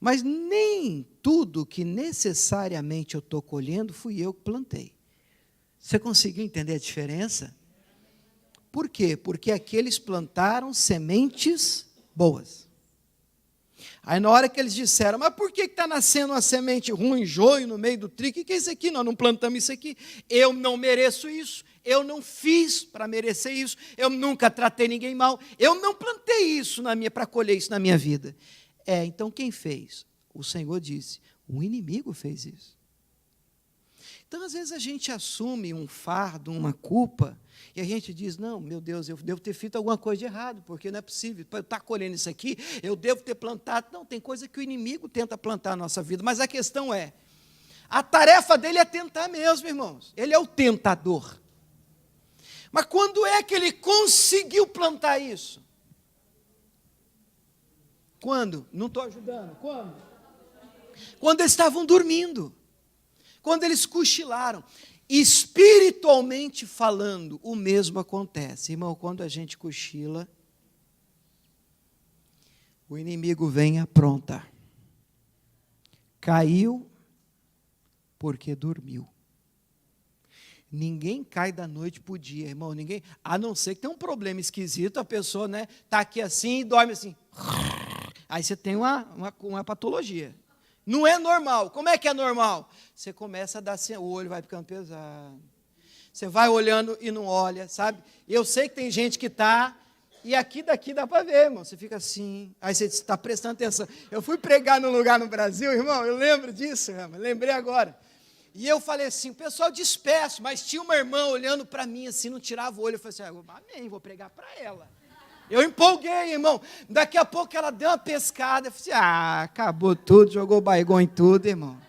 Speaker 1: Mas nem tudo que necessariamente eu estou colhendo, fui eu que plantei. Você conseguiu entender a diferença? Por quê? Porque aqueles plantaram sementes boas. Aí na hora que eles disseram, mas por que está nascendo uma semente ruim, joio no meio do trigo? O que é isso aqui? Nós não plantamos isso aqui. Eu não mereço isso. Eu não fiz para merecer isso. Eu nunca tratei ninguém mal. Eu não plantei isso para colher isso na minha vida. Então quem fez? O Senhor disse, o inimigo fez isso. Então, às vezes, a gente assume um fardo, uma culpa, e a gente diz, não, meu Deus, eu devo ter feito alguma coisa de errado, porque não é possível, para eu estar colhendo isso aqui, eu devo ter plantado. Não, tem coisa que o inimigo tenta plantar na nossa vida, mas a questão é, a tarefa dele é tentar mesmo, irmãos. Ele é o tentador. Mas quando é que ele conseguiu plantar isso? Quando? Não estou ajudando. Quando? Quando eles estavam dormindo. Quando eles cochilaram. Espiritualmente falando, o mesmo acontece. Irmão, quando a gente cochila, o inimigo vem e apronta. Caiu porque dormiu. Ninguém cai da noite para o dia, irmão. Ninguém, a não ser que tenha um problema esquisito, a pessoa está aqui assim e dorme assim. Aí você tem uma patologia. Não é normal. Como é que é normal? Você começa a dar assim, o olho vai ficando pesado. Você vai olhando e não olha, sabe? Eu sei que tem gente que está, e daqui dá para ver, irmão. Você fica assim, aí você está prestando atenção. Eu fui pregar num lugar no Brasil, irmão, eu lembro disso, irmão, lembrei agora. E eu falei assim, o pessoal disperso, mas tinha uma irmã olhando para mim assim, não tirava o olho. Eu falei assim, amém, vou pregar para ela. Eu empolguei, irmão. Daqui a pouco ela deu uma pescada. Eu falei assim, acabou tudo, jogou baigão em tudo, irmão.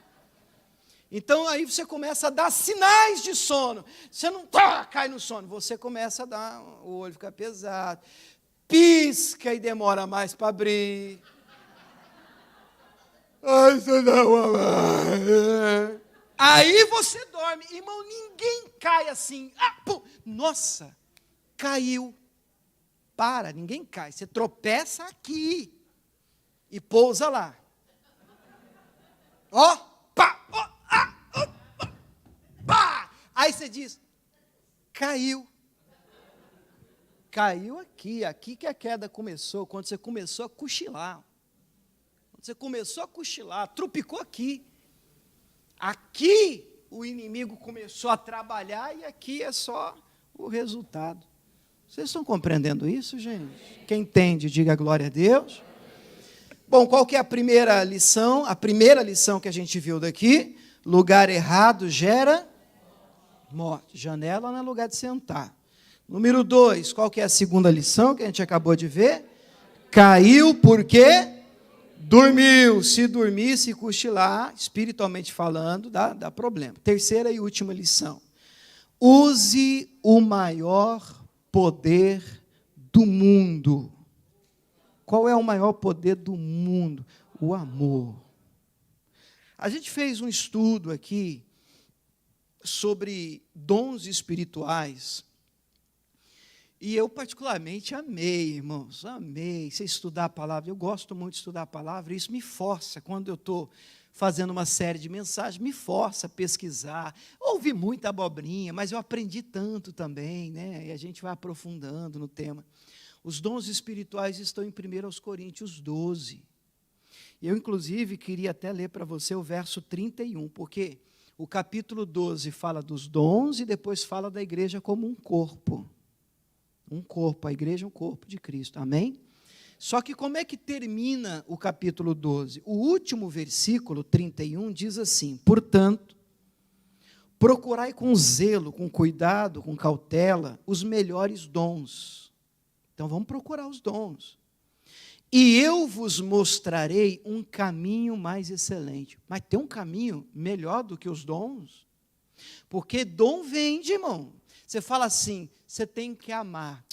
Speaker 1: Então aí você começa a dar sinais de sono. Você não cai no sono. Você começa a dar, o olho fica pesado. Pisca e demora mais para abrir. Aí você dorme. Irmão, ninguém cai assim. Nossa, caiu. Ninguém cai. Você tropeça aqui e pousa lá. Pá. Aí você diz, caiu. Caiu aqui que a queda começou, quando você começou a cochilar. Quando você começou a cochilar, trupicou aqui. Aqui o inimigo começou a trabalhar e aqui é só o resultado. Vocês estão compreendendo isso, gente? Quem entende, diga glória a Deus. Bom, qual que é a primeira lição? A primeira lição que a gente viu daqui, lugar errado gera morte. Janela não é lugar de sentar. Número 2, qual que é a segunda lição que a gente acabou de ver? Caiu porque dormiu. Se dormir, se cochilar, espiritualmente falando, dá problema. Terceira e última lição. Use o maior poder do mundo. Qual é o maior poder do mundo? O amor. A gente fez um estudo aqui sobre dons espirituais e eu particularmente amei, irmãos, amei você estudar a palavra. Eu gosto muito de estudar a palavra e isso me força, quando eu estou fazendo uma série de mensagens, me força a pesquisar. Ouvi muita abobrinha, mas eu aprendi tanto também, né? E a gente vai aprofundando no tema. Os dons espirituais estão em 1 Coríntios 12. Eu, inclusive, queria até ler para você o verso 31, porque o capítulo 12 fala dos dons e depois fala da igreja como um corpo. Um corpo, a igreja é um corpo de Cristo, amém? Só que como é que termina o capítulo 12? O último versículo, 31, diz assim, portanto, procurai com zelo, com cuidado, com cautela, os melhores dons. Então, vamos procurar os dons. E eu vos mostrarei um caminho mais excelente. Mas tem um caminho melhor do que os dons? Porque dom vende, irmão. Você fala assim, você tem que amar.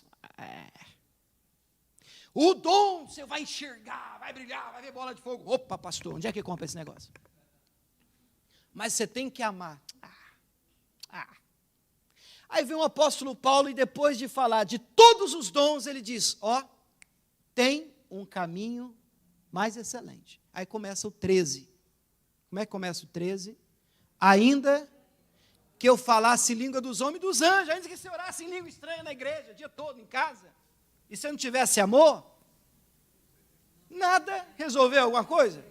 Speaker 1: O dom, você vai enxergar, vai brilhar, vai ver bola de fogo. Opa, pastor, onde é que compra esse negócio? Mas você tem que amar. Aí vem o apóstolo Paulo e depois de falar de todos os dons, ele diz, tem um caminho mais excelente. Aí começa o 13. Como é que começa o 13? Ainda que eu falasse língua dos homens e dos anjos, ainda que você orasse em língua estranha na igreja, o dia todo, em casa, e se eu não tivesse amor, Nada. Resolveu alguma coisa?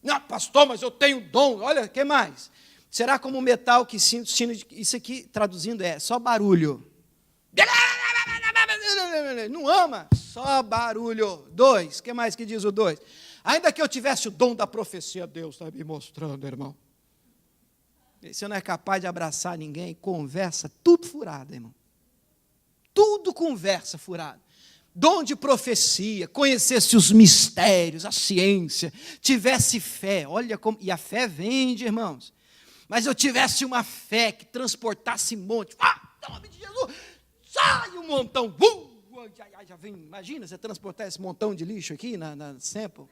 Speaker 1: Não, pastor, mas eu tenho dom. Olha, o que mais? Será como um metal que sino, isso aqui, traduzindo, é só barulho. Não ama? Só barulho. 2, o que mais que diz o 2? Ainda que eu tivesse o dom da profecia, Deus está me mostrando, irmão. Você não é capaz de abraçar ninguém, conversa tudo furado, irmão. Tudo conversa furada. Dom de profecia, conhecesse os mistérios, a ciência, tivesse fé, olha como, e a fé vende, irmãos, mas eu tivesse uma fé que transportasse monte, em nome de Jesus, sai um montão, já vem, imagina você transportar esse montão de lixo aqui na Sample,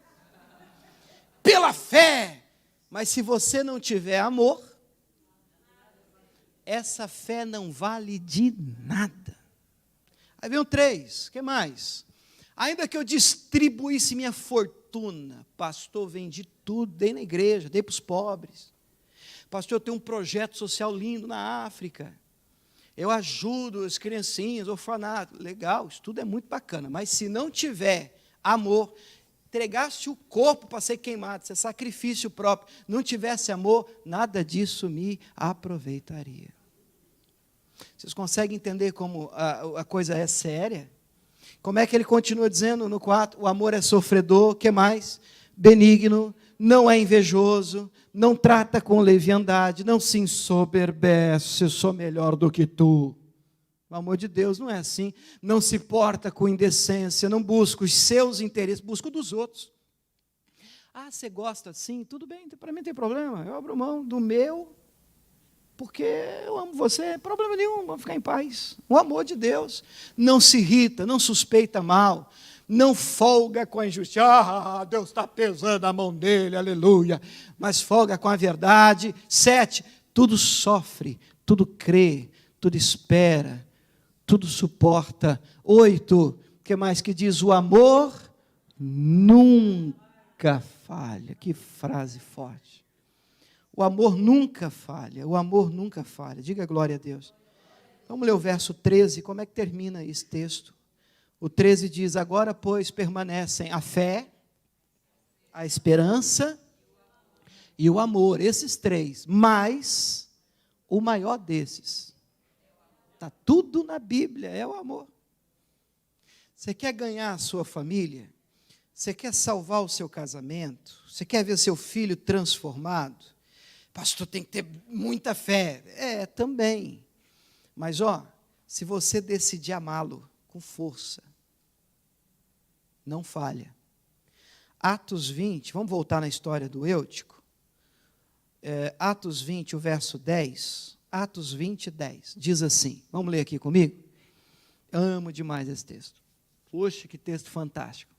Speaker 1: pela fé, mas se você não tiver amor, essa fé não vale de nada. Aí vem o 3, o que mais? Ainda que eu distribuísse minha fortuna, pastor, vendi tudo, dei na igreja, dei para os pobres. Pastor, eu tenho um projeto social lindo na África. Eu ajudo as criancinhas, orfanato. Legal, isso tudo é muito bacana, mas se não tiver amor, entregasse o corpo para ser queimado, isso é sacrifício próprio, não tivesse amor, nada disso me aproveitaria. Vocês conseguem entender como a coisa é séria? Como é que ele continua dizendo no 4? O amor é sofredor, o que mais? Benigno, não é invejoso, não trata com leviandade, não se ensoberbece, eu sou melhor do que tu. O amor de Deus não é assim. Não se porta com indecência, não busca os seus interesses, busca dos outros. Ah, você gosta assim? Tudo bem, para mim não tem problema. Eu abro mão do meu, porque eu amo você, problema nenhum, vamos ficar em paz. O amor de Deus não se irrita, não suspeita mal, não folga com a injustiça, Deus está pesando a mão dele, aleluia, mas folga com a verdade. 7, tudo sofre, tudo crê, tudo espera, tudo suporta. 8, o que mais que diz? O amor nunca falha. Que frase forte. O amor nunca falha, o amor nunca falha. Diga glória a Deus. Vamos ler o verso 13, como é que termina esse texto? O 13 diz, agora, pois, permanecem a fé, a esperança e o amor, esses 3, mas o maior desses, está tudo na Bíblia, é o amor. Você quer ganhar a sua família? Você quer salvar o seu casamento? Você quer ver seu filho transformado? Pastor, tem que ter muita fé. É, também. Mas, se você decidir amá-lo com força, não falha. Atos 20, vamos voltar na história do Eutico. Atos 20, o verso 10. Atos 20, 10. Diz assim, vamos ler aqui comigo? Amo demais esse texto. Poxa, que texto fantástico.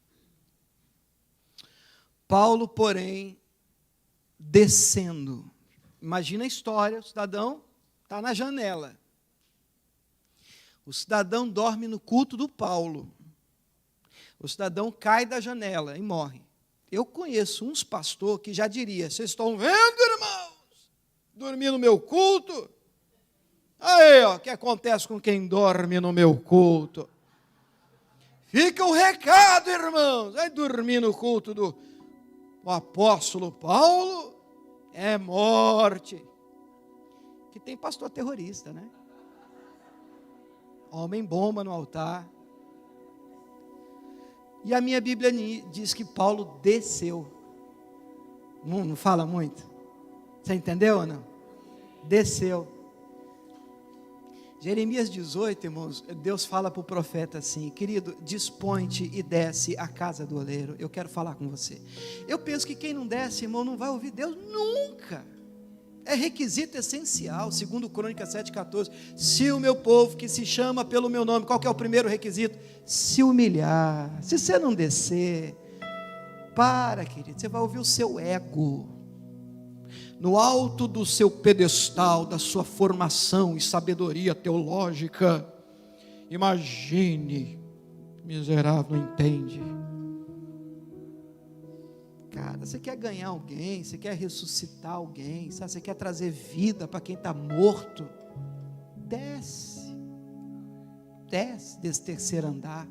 Speaker 1: Paulo, porém, descendo. Imagina a história, o cidadão está na janela. O cidadão dorme no culto do Paulo. O cidadão cai da janela e morre. Eu conheço uns pastores que já diria, vocês estão vendo, irmãos? Dormir no meu culto? Aí, o que acontece com quem dorme no meu culto? Fica o recado, irmãos. Vai dormir no culto do apóstolo Paulo? É morte. Que tem pastor terrorista, né? Homem bomba no altar. E a minha Bíblia diz que Paulo desceu. Não fala muito? Você entendeu ou não? Desceu. Jeremias 18, irmãos, Deus fala para o profeta assim, querido, dispõe-te e desce à casa do oleiro, eu quero falar com você. Eu penso que quem não desce, irmão, não vai ouvir Deus nunca. É requisito essencial, segundo Crônicas 7,14, se o meu povo que se chama pelo meu nome, qual que é o primeiro requisito? Se humilhar. Se você não descer, querido, você vai ouvir o seu ego, no alto do seu pedestal, da sua formação e sabedoria teológica. Imagine, miserável, não entende. Cara, você quer ganhar alguém, você quer ressuscitar alguém, sabe? Você quer trazer vida para quem está morto, desce desse terceiro andar.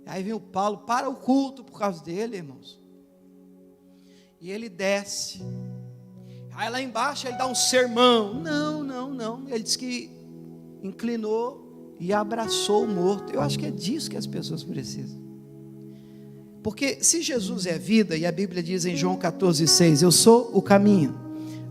Speaker 1: Aí vem o Paulo, para o culto por causa dele, irmãos. E ele desce. Aí lá embaixo ele dá um sermão. Não. Ele diz que inclinou e abraçou o morto. Eu acho que é disso que as pessoas precisam. Porque se Jesus é vida, e a Bíblia diz em João 14,6, eu sou o caminho,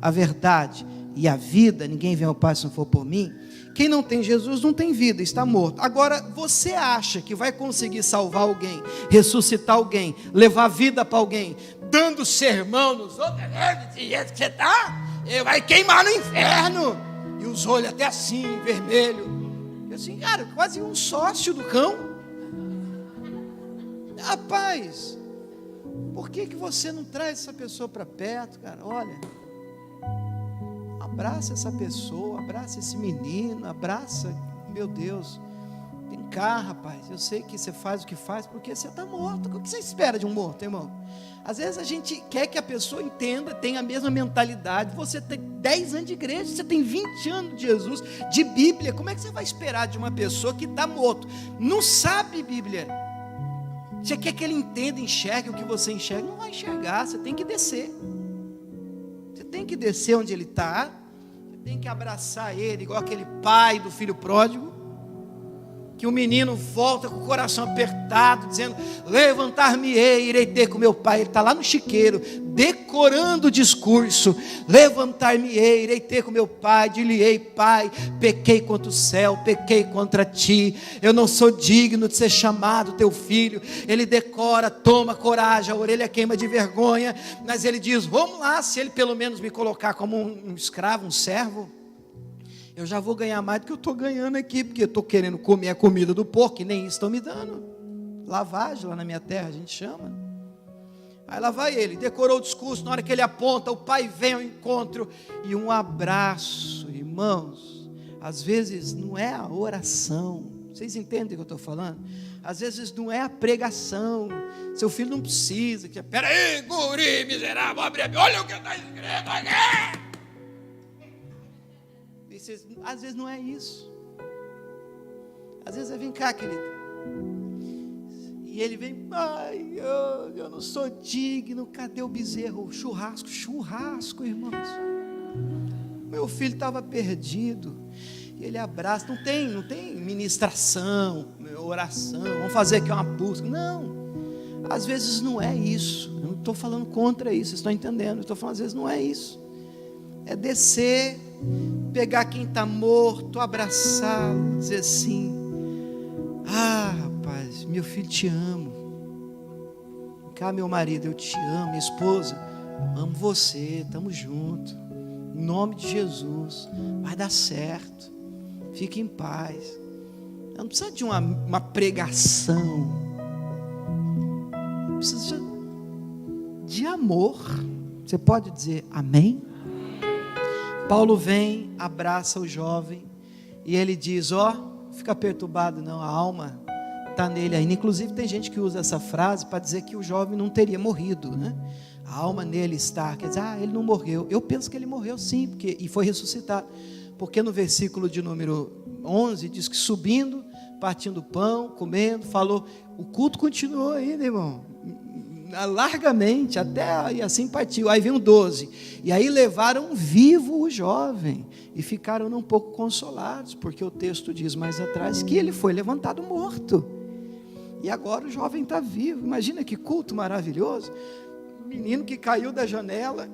Speaker 1: a verdade e a vida, ninguém vem ao Pai se não for por mim. Quem não tem Jesus não tem vida, está morto. Agora, você acha que vai conseguir salvar alguém, ressuscitar alguém, levar vida para alguém, dando sermão nos outros, desse jeito que você está, vai queimar no inferno, e os olhos até assim, vermelho, e assim, cara, quase um sócio do cão. Rapaz, por que você não traz essa pessoa para perto, cara? Olha, abraça essa pessoa, abraça esse menino, abraça, meu Deus, vem cá, rapaz, eu sei que você faz o que faz porque você está morto. O que você espera de um morto, irmão? Às vezes a gente quer que a pessoa entenda, tenha a mesma mentalidade. Você tem 10 anos de igreja, você tem 20 anos de Jesus, de Bíblia. Como é que você vai esperar de uma pessoa que está morto? Não sabe Bíblia. Você quer que ele entenda, enxergue o que você enxerga? Não vai enxergar, você tem que descer. Você tem que descer onde ele está. Você tem que abraçar ele, igual aquele pai do filho pródigo, que o menino volta com o coração apertado, dizendo, levantar-me-ei, irei ter com meu pai. Ele está lá no chiqueiro, decorando o discurso, levantar-me-ei, irei ter com meu pai, dir-lhe-ei, pai, pequei contra o céu, pequei contra ti, eu não sou digno de ser chamado teu filho. Ele decora, toma coragem, a orelha queima de vergonha, mas ele diz, vamos lá, se ele pelo menos me colocar como um escravo, um servo, eu já vou ganhar mais do que eu estou ganhando aqui, porque eu estou querendo comer a comida do porco, e nem isso estão me dando. Lavagem lá na minha terra, a gente chama. Aí lá vai ele, decorou o discurso, na hora que ele aponta, o pai vem ao encontro, e um abraço, irmãos. Às vezes não é a oração, vocês entendem o que eu estou falando? Às vezes não é a pregação, seu filho não precisa, espera aí, guri miserável, abre a Bíblia, olha o que está escrito aqui. Às vezes não é isso. Às vezes vem cá, querido, e ele vem, ai, eu não sou digno, cadê o bezerro? Churrasco, irmãos. Meu filho estava perdido, e ele abraça, não tem ministração, oração, vamos fazer aqui uma busca, não, às vezes não é isso, eu não estou falando contra isso, vocês estão entendendo, eu estou falando, às vezes não é isso, é descer, pegar quem está morto, abraçá-lo, dizer assim, rapaz, meu filho, te amo, vem cá, meu marido, eu te amo, minha esposa, amo você, estamos juntos, em nome de Jesus, vai dar certo, fique em paz. Não precisa de uma pregação, precisa de amor. Você pode dizer amém? Paulo vem, abraça o jovem, e ele diz, fica perturbado não, a alma está nele ainda. Inclusive tem gente que usa essa frase para dizer que o jovem não teria morrido, né? A alma nele está, quer dizer, ele não morreu. Eu penso que ele morreu sim, e foi ressuscitado, porque no versículo de número 11, diz que subindo, partindo pão, comendo, falou, o culto continuou ainda, irmão, largamente, até, e assim partiu. Aí vem o 12, e aí levaram vivo o jovem, e ficaram um pouco consolados, porque o texto diz mais atrás, que ele foi levantado morto, e agora o jovem está vivo. Imagina que culto maravilhoso, um menino que caiu da janela,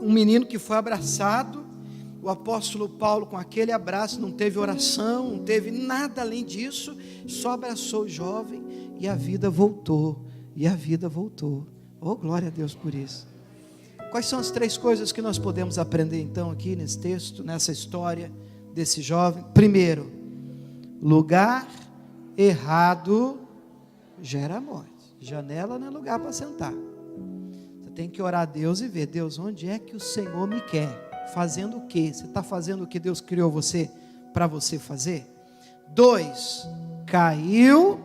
Speaker 1: um menino que foi abraçado, o apóstolo Paulo com aquele abraço, não teve oração, não teve nada além disso, só abraçou o jovem, e a vida voltou, oh glória a Deus por isso. Quais são as 3 coisas que nós podemos aprender então aqui nesse texto, nessa história desse jovem? Primeiro, lugar errado gera morte. Janela não é lugar para sentar. Você tem que orar a Deus e ver, Deus, onde é que o Senhor me quer? Fazendo o quê? Você está fazendo o que Deus criou você para você fazer? 2, caiu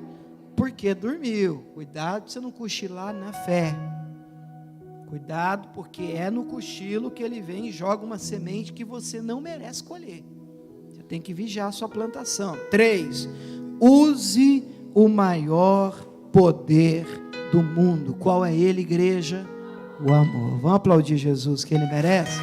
Speaker 1: porque dormiu. Cuidado para você não cochilar na fé. Cuidado, porque é no cochilo que ele vem e joga uma semente que você não merece colher. Você tem que vigiar a sua plantação. 3, use o maior poder do mundo. Qual é ele, igreja? O amor. Vamos aplaudir Jesus, que ele merece?